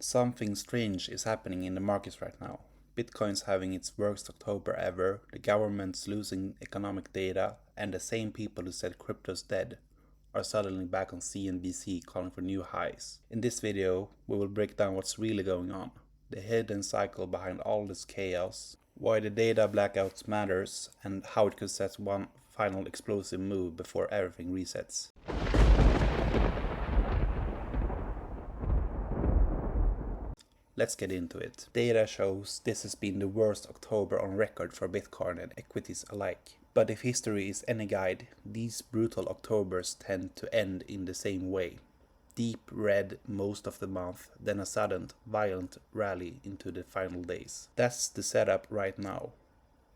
Something strange is happening in the markets right now. Bitcoin's having its worst October ever, the government's losing economic data, and the same people who said crypto's dead are suddenly back on CNBC calling for new highs. In this video, we will break down what's really going on, the hidden cycle behind all this chaos, why the data blackouts matters, and how it could set one final explosive move before everything resets. Let's get into it. Data shows this has been the worst October on record for Bitcoin and equities alike. But if history is any guide, these brutal Octobers tend to end in the same way. Deep red most of the month, then a sudden, violent rally into the final days. That's the setup right now.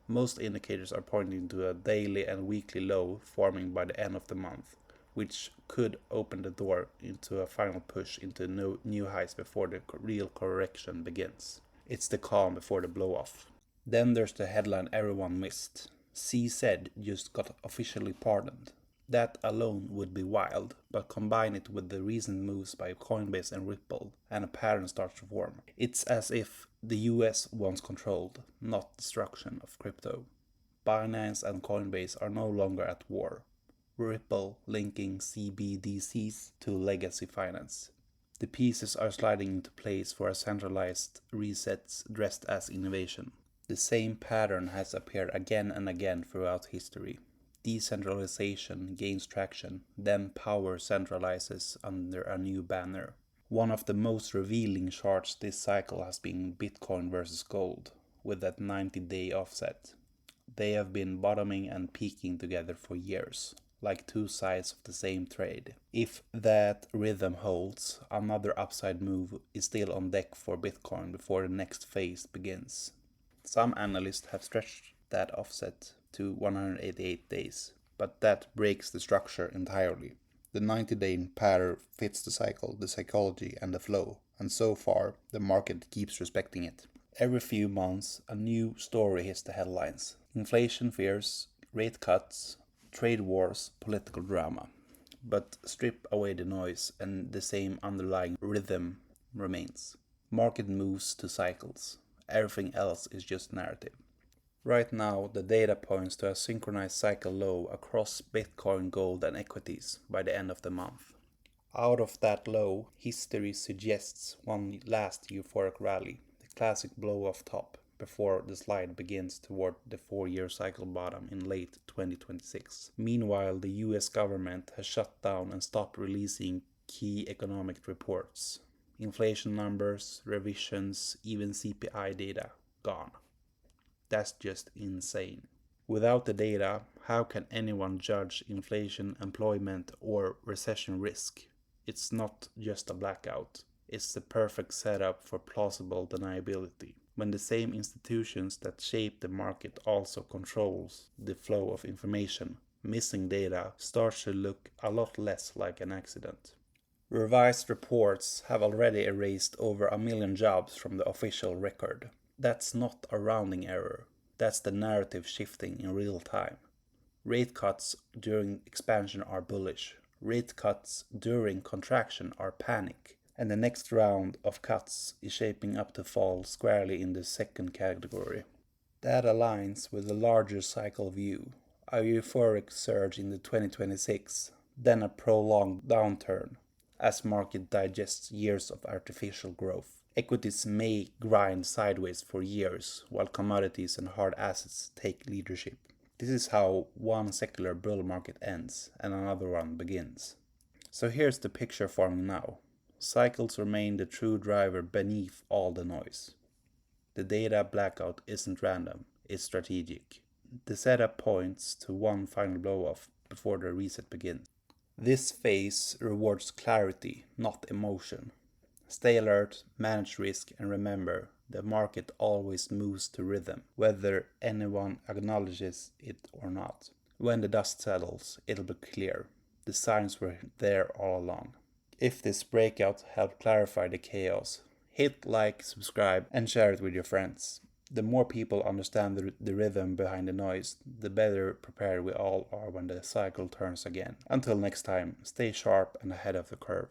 Most indicators are pointing to a daily and weekly low forming by the end of the month, which could open the door into a final push into new highs before the real correction begins. It's the calm before the blow-off. Then there's the headline everyone missed. CZ just got officially pardoned. That alone would be wild, but combine it with the recent moves by Coinbase and Ripple, and a pattern starts to form. It's as if the US wants control, not destruction of crypto. Binance and Coinbase are no longer at war. Ripple linking CBDCs to legacy finance. The pieces are sliding into place for a centralized reset dressed as innovation. The same pattern has appeared again and again throughout history. Decentralization gains traction, then power centralizes under a new banner. One of the most revealing charts this cycle has been Bitcoin versus gold, with that 90-day offset. They have been bottoming and peaking together for years, like two sides of the same trade. If that rhythm holds, another upside move is still on deck for Bitcoin before the next phase begins. Some analysts have stretched that offset to 188 days, but that breaks the structure entirely. The 90-day pattern fits the cycle, the psychology, and the flow, and so far, the market keeps respecting it. Every few months, a new story hits the headlines. Inflation fears, rate cuts, trade wars, political drama. But strip away the noise and the same underlying rhythm remains. Market moves to cycles. Everything else is just narrative. Right now, the data points to a synchronized cycle low across Bitcoin, gold, and equities by the end of the month. Out of that low, history suggests one last euphoric rally, the classic blow-off top, before the slide begins toward the 4-year cycle bottom in late 2026. Meanwhile, the US government has shut down and stopped releasing key economic reports. Inflation numbers, revisions, even CPI data, gone. That's just insane. Without the data, how can anyone judge inflation, employment, or recession risk? It's not just a blackout. It's the perfect setup for plausible deniability. When the same institutions that shape the market also controls the flow of information, missing data starts to look a lot less like an accident. Revised reports have already erased over 1 million jobs from the official record. That's not a rounding error. That's the narrative shifting in real time. Rate cuts during expansion are bullish. Rate cuts during contraction are panic. And the next round of cuts is shaping up to fall squarely in the second category. That aligns with the larger cycle view. A euphoric surge into 2026, then a prolonged downturn as market digests years of artificial growth. Equities may grind sideways for years, while commodities and hard assets take leadership. This is how one secular bull market ends and another one begins. So here's the picture forming now. Cycles remain the true driver beneath all the noise. The data blackout isn't random, it's strategic. The setup points to one final blow-off before the reset begins. This phase rewards clarity, not emotion. Stay alert, manage risk, and remember, the market always moves to rhythm, whether anyone acknowledges it or not. When the dust settles, it'll be clear. The signs were there all along. If this breakout helped clarify the chaos, hit like, subscribe, and share it with your friends. The more people understand the rhythm behind the noise, the better prepared we all are when the cycle turns again. Until next time, stay sharp and ahead of the curve.